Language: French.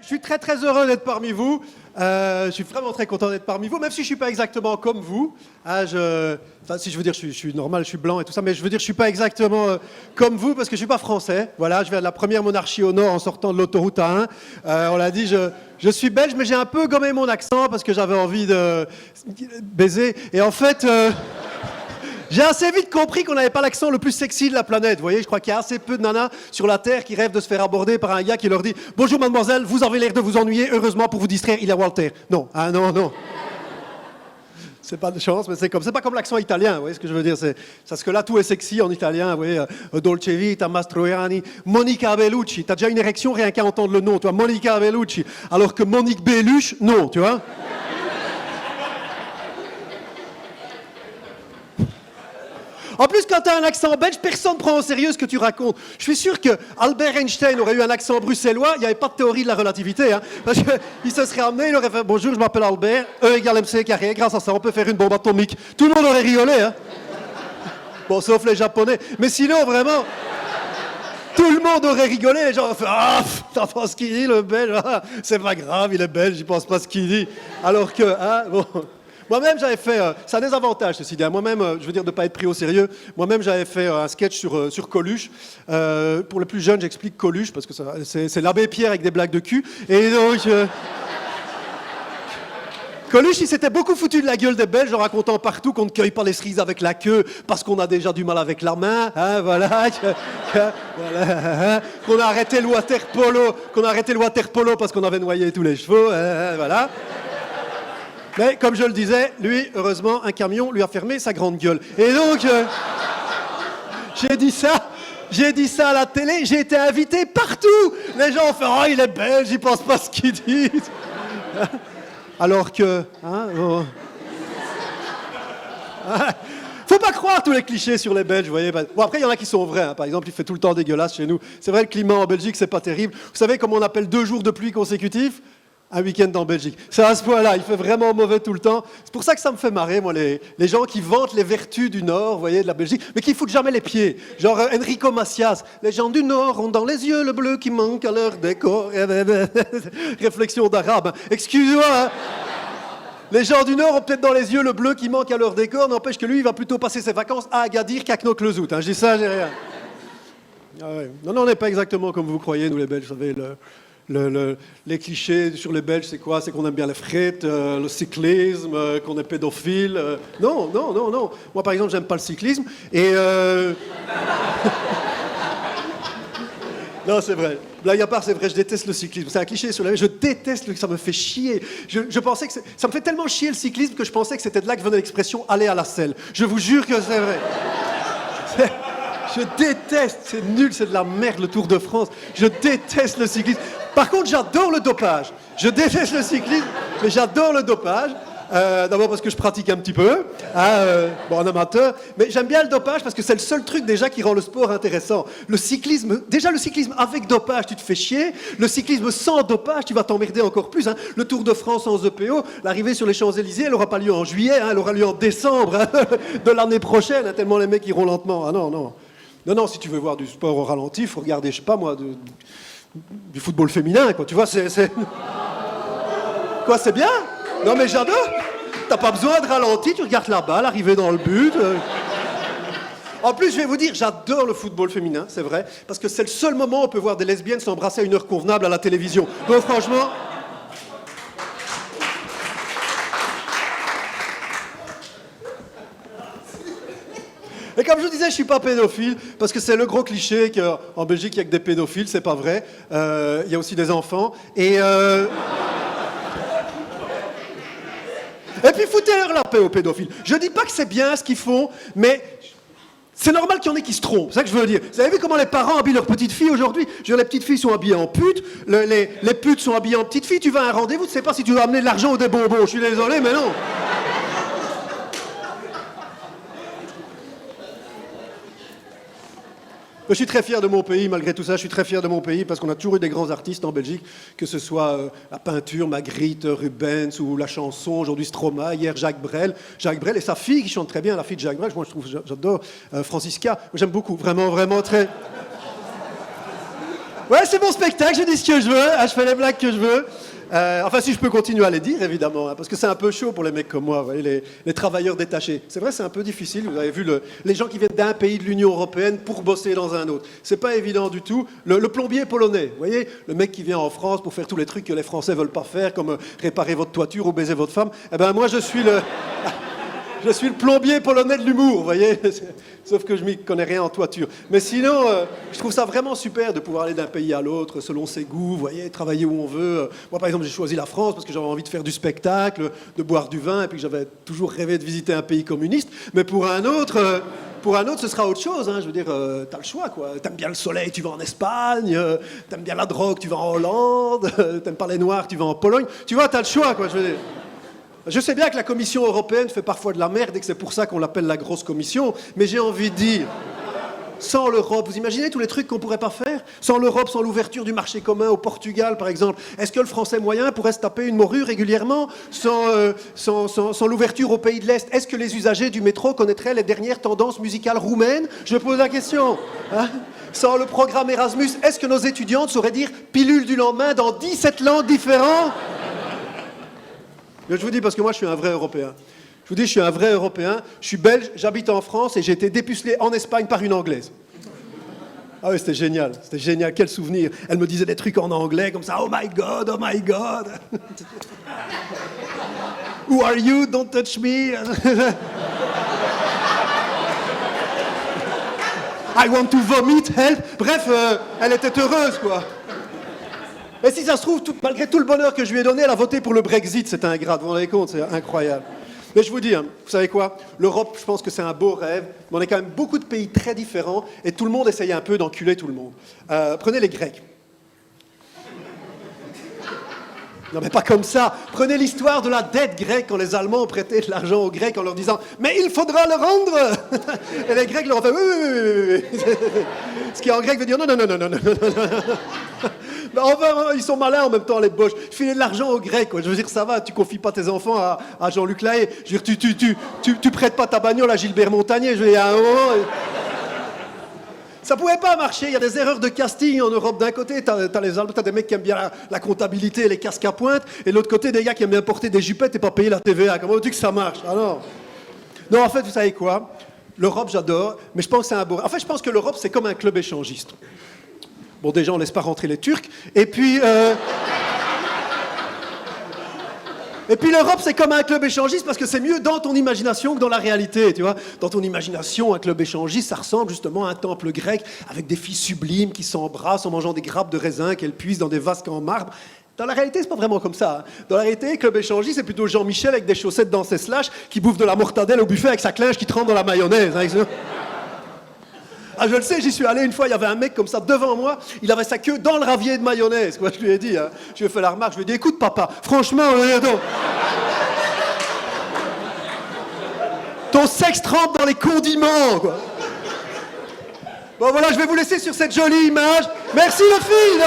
Je suis très très heureux d'être parmi vous. Je suis vraiment très content d'être parmi vous, même si je suis pas exactement comme vous. Enfin, si je veux dire, je suis normal, je suis blanc et tout ça, mais je veux dire, je suis pas exactement comme vous parce que je suis pas français. Voilà, je viens de la première monarchie au nord en sortant de l'autoroute A1. On l'a dit, je suis belge, mais j'ai un peu gommé mon accent parce que j'avais envie de baiser. Et en fait. J'ai assez vite compris qu'on n'avait pas l'accent le plus sexy de la planète. Vous voyez, je crois qu'il y a assez peu de nanas sur la Terre qui rêvent de se faire aborder par un gars qui leur dit « Bonjour mademoiselle, vous avez l'air de vous ennuyer, heureusement pour vous distraire, il y a Walter. » Non, ah non, non. C'est pas de chance, mais c'est pas comme l'accent italien, vous voyez ce que je veux dire, c'est parce que là tout est sexy en italien, vous voyez, Dolce Vita, Mastroianni, Monica Bellucci, t'as déjà une érection rien qu'à entendre le nom, tu vois, Monica Bellucci, alors que Monique Belluche, non, tu vois. En plus, quand tu as un accent belge, personne ne prend au sérieux ce que tu racontes. Je suis sûr que Albert Einstein aurait eu un accent bruxellois, il n'y avait pas de théorie de la relativité. Hein, parce qu'il se serait amené, il aurait fait « Bonjour, je m'appelle Albert, E égale MC carré, grâce à ça, on peut faire une bombe atomique. » Tout le monde aurait rigolé. Hein. Bon, sauf les Japonais. Mais sinon, vraiment, tout le monde aurait rigolé. Les gens auraient fait « Ah, t'entends ce qu'il dit, le belge ah, c'est pas grave, il est belge, il pense pas ce qu'il dit. » Alors que, hein, bon... Moi-même, j'avais fait... ça a des avantages, ceci dit. Moi-même, je veux dire, de ne pas être pris au sérieux. Moi-même, j'avais fait un sketch sur Coluche. Pour les plus jeunes, j'explique Coluche, parce que c'est l'abbé Pierre avec des blagues de cul. Et donc... Coluche, il s'était beaucoup foutu de la gueule des Belges en racontant partout qu'on ne cueille pas les cerises avec la queue parce qu'on a déjà du mal avec la main, hein, voilà, voilà, qu'on a arrêté le water polo parce qu'on avait noyé tous les chevaux, voilà. Mais comme je le disais, lui, heureusement, un camion lui a fermé sa grande gueule. Et donc, j'ai dit ça à la télé, j'ai été invité partout. Les gens ont fait « Oh, il est belge, il pense pas ce qu'il dit. » Alors que... Hein, oh. Faut pas croire tous les clichés sur les Belges, vous voyez. Bon, après, il y en a qui sont vrais. Hein. Par exemple, il fait tout le temps dégueulasse chez nous. C'est vrai, le climat en Belgique, c'est pas terrible. Vous savez comment on appelle 2 jours de pluie consécutifs ? Un week-end en Belgique. C'est à ce point-là, il fait vraiment mauvais tout le temps. C'est pour ça que ça me fait marrer, moi, les gens qui vantent les vertus du Nord, vous voyez, de la Belgique, mais qui foutent jamais les pieds. Genre Enrico Macias, les gens du Nord ont dans les yeux le bleu qui manque à leur décor. Réflexion d'arabe. Excusez-moi, hein. Les gens du Nord ont peut-être dans les yeux le bleu qui manque à leur décor, n'empêche que lui, il va plutôt passer ses vacances à Agadir qu'à Knokke-le-Zout. Hein. Je dis ça, j'ai rien. Ah ouais. Non, on n'est pas exactement comme vous croyez, nous les Belges, vous savez, les clichés sur les Belges, c'est quoi? C'est qu'on aime bien les frites, le cyclisme, qu'on est pédophile. Non. Moi, par exemple, j'aime pas le cyclisme. Et... Non, c'est vrai. Blague à part, c'est vrai, je déteste le cyclisme. C'est un cliché sur la... Je déteste ça me fait chier. Je pensais que ça me fait tellement chier le cyclisme que je pensais que c'était de là que venait l'expression « aller à la selle ». Je vous jure que c'est vrai. Je déteste, c'est nul, c'est de la merde le Tour de France. Je déteste le cyclisme. Par contre, j'adore le dopage. Je déteste le cyclisme, mais j'adore le dopage. D'abord parce que je pratique un petit peu, bon, en amateur, mais j'aime bien le dopage parce que c'est le seul truc déjà qui rend le sport intéressant. Le cyclisme avec dopage, tu te fais chier. Le cyclisme sans dopage, tu vas t'emmerder encore plus. Hein. Le Tour de France sans EPO, l'arrivée sur les Champs-Élysées, elle n'aura pas lieu en juillet, hein, elle aura lieu en décembre de l'année prochaine, hein, tellement les mecs iront lentement. Ah non, si tu veux voir du sport au ralenti, il faut regarder, je sais pas moi, du football féminin, quoi. Tu vois, c'est... Quoi, c'est bien? Non, mais j'adore. T'as pas besoin de ralenti, tu regardes la balle arriver dans le but. En plus, je vais vous dire, j'adore le football féminin, c'est vrai, parce que c'est le seul moment où on peut voir des lesbiennes s'embrasser à une heure convenable à la télévision. Donc franchement... Et comme je vous disais, je suis pas pédophile, parce que c'est le gros cliché qu'en Belgique, il n'y a que des pédophiles, c'est pas vrai. Il y a aussi des enfants. Et puis foutez-leur la paix aux pédophiles. Je dis pas que c'est bien ce qu'ils font, mais c'est normal qu'il y en ait qui se trompent, c'est ça que je veux dire. Vous avez vu comment les parents habillent leurs petites filles aujourd'hui? Je veux dire, les petites filles sont habillées en putes, les putes sont habillées en petites filles. Tu vas à un rendez-vous, tu sais pas si tu vas amener de l'argent ou des bonbons. Je suis désolé, mais non. Je suis très fier de mon pays, malgré tout ça, je suis très fier de mon pays parce qu'on a toujours eu des grands artistes en Belgique, que ce soit la peinture, Magritte, Rubens ou la chanson, aujourd'hui Stromae, hier Jacques Brel. Jacques Brel et sa fille qui chante très bien, la fille de Jacques Brel, moi j'adore, Francisca, j'aime beaucoup, vraiment très... Ouais, c'est mon spectacle, je dis ce que je veux, je fais les blagues que je veux. Enfin, si je peux continuer à les dire, évidemment, parce que c'est un peu chaud pour les mecs comme moi, vous voyez, les travailleurs détachés. C'est vrai, c'est un peu difficile. Vous avez vu les gens qui viennent d'un pays de l'Union européenne pour bosser dans un autre. C'est pas évident du tout. Le plombier polonais, vous voyez, le mec qui vient en France pour faire tous les trucs que les Français veulent pas faire, comme réparer votre toiture ou baiser votre femme. Eh ben, moi, je suis le plombier polonais de l'humour, vous voyez. Sauf que je m'y connais rien en toiture. Mais sinon, je trouve ça vraiment super de pouvoir aller d'un pays à l'autre selon ses goûts, vous voyez, travailler où on veut. Moi, par exemple, j'ai choisi la France parce que j'avais envie de faire du spectacle, de boire du vin, et puis que j'avais toujours rêvé de visiter un pays communiste. Mais pour un autre, ce sera autre chose. Hein. Je veux dire, t'as le choix, quoi. T'aimes bien le soleil, tu vas en Espagne. T'aimes bien la drogue, tu vas en Hollande. T'aimes pas les Noirs, tu vas en Pologne. Tu vois, t'as le choix, quoi. Je veux dire. Je sais bien que la Commission européenne fait parfois de la merde et que c'est pour ça qu'on l'appelle la grosse commission, mais j'ai envie de dire, sans l'Europe, vous imaginez tous les trucs qu'on pourrait pas faire? Sans l'Europe, sans l'ouverture du marché commun au Portugal, par exemple, est-ce que le français moyen pourrait se taper une morue régulièrement sans l'ouverture aux pays de l'Est? Est-ce que les usagers du métro connaîtraient les dernières tendances musicales roumaines? Je pose la question. Hein? Sans le programme Erasmus, est-ce que nos étudiantes sauraient dire pilule du lendemain dans 17 langues différentes? Je vous dis parce que moi je suis un vrai Européen. Je vous dis, je suis un vrai Européen, je suis belge, j'habite en France et j'ai été dépucelé en Espagne par une Anglaise. Ah oui, c'était génial, quel souvenir. Elle me disait des trucs en anglais comme ça, oh my God, oh my God. Who are you, don't touch me. I want to vomit, help. Bref, elle était heureuse, quoi. Et si ça se trouve, malgré tout le bonheur que je lui ai donné, elle a voté pour le Brexit, c'est ingrat, vous vous rendez compte, c'est incroyable. Mais je vous dis, hein, vous savez quoi? L'Europe, je pense que c'est un beau rêve, mais on est quand même beaucoup de pays très différents, et tout le monde essaye un peu d'enculer tout le monde. Prenez les Grecs. Non mais pas comme ça. Prenez l'histoire de la dette grecque quand les Allemands ont prêté de l'argent aux Grecs en leur disant « Mais il faudra le rendre !» Et les Grecs leur ont fait « Oui. » Ce qui en grec veut dire « Non. » Enfin, ils sont malins en même temps, les boches. Filer de l'argent aux Grecs, quoi. Je veux dire, ça va, tu confies pas tes enfants à Jean-Luc Lahaye. Je veux dire, tu prêtes pas ta bagnole à Gilbert Montagnier. Je veux dire, il y a un moment... Ça pouvait pas marcher, il y a des erreurs de casting en Europe. D'un côté, t'as les Allemands, t'as des mecs qui aiment bien la comptabilité et les casques à pointe, et de l'autre côté, des gars qui aiment bien porter des jupettes et pas payer la TVA. Comment veux-tu que ça marche? Ah non. Non, en fait, vous savez quoi? L'Europe, j'adore, mais je pense que c'est un beau... En fait, je pense que l'Europe, c'est comme un club échangiste. Bon, déjà, on laisse pas rentrer les Turcs, et puis... Et puis l'Europe, c'est comme un club échangiste parce que c'est mieux dans ton imagination que dans la réalité, tu vois. Dans ton imagination, un club échangiste, ça ressemble justement à un temple grec avec des filles sublimes qui s'embrassent en mangeant des grappes de raisin qu'elles puisent dans des vases en marbre. Dans la réalité, c'est pas vraiment comme ça. Hein. Dans la réalité, club échangiste, c'est plutôt Jean-Michel avec des chaussettes dans ses slash qui bouffe de la mortadelle au buffet avec sa clinche qui trempe dans la mayonnaise. Hein, ah, je le sais, j'y suis allé une fois, il y avait un mec comme ça devant moi, il avait sa queue dans le ravier de mayonnaise. Quoi, je lui ai dit, hein, je lui ai fait la remarque, je lui ai dit, écoute papa, franchement, ton sexe trempe dans les condiments, quoi. Bon voilà, je vais vous laisser sur cette jolie image. Merci les filles.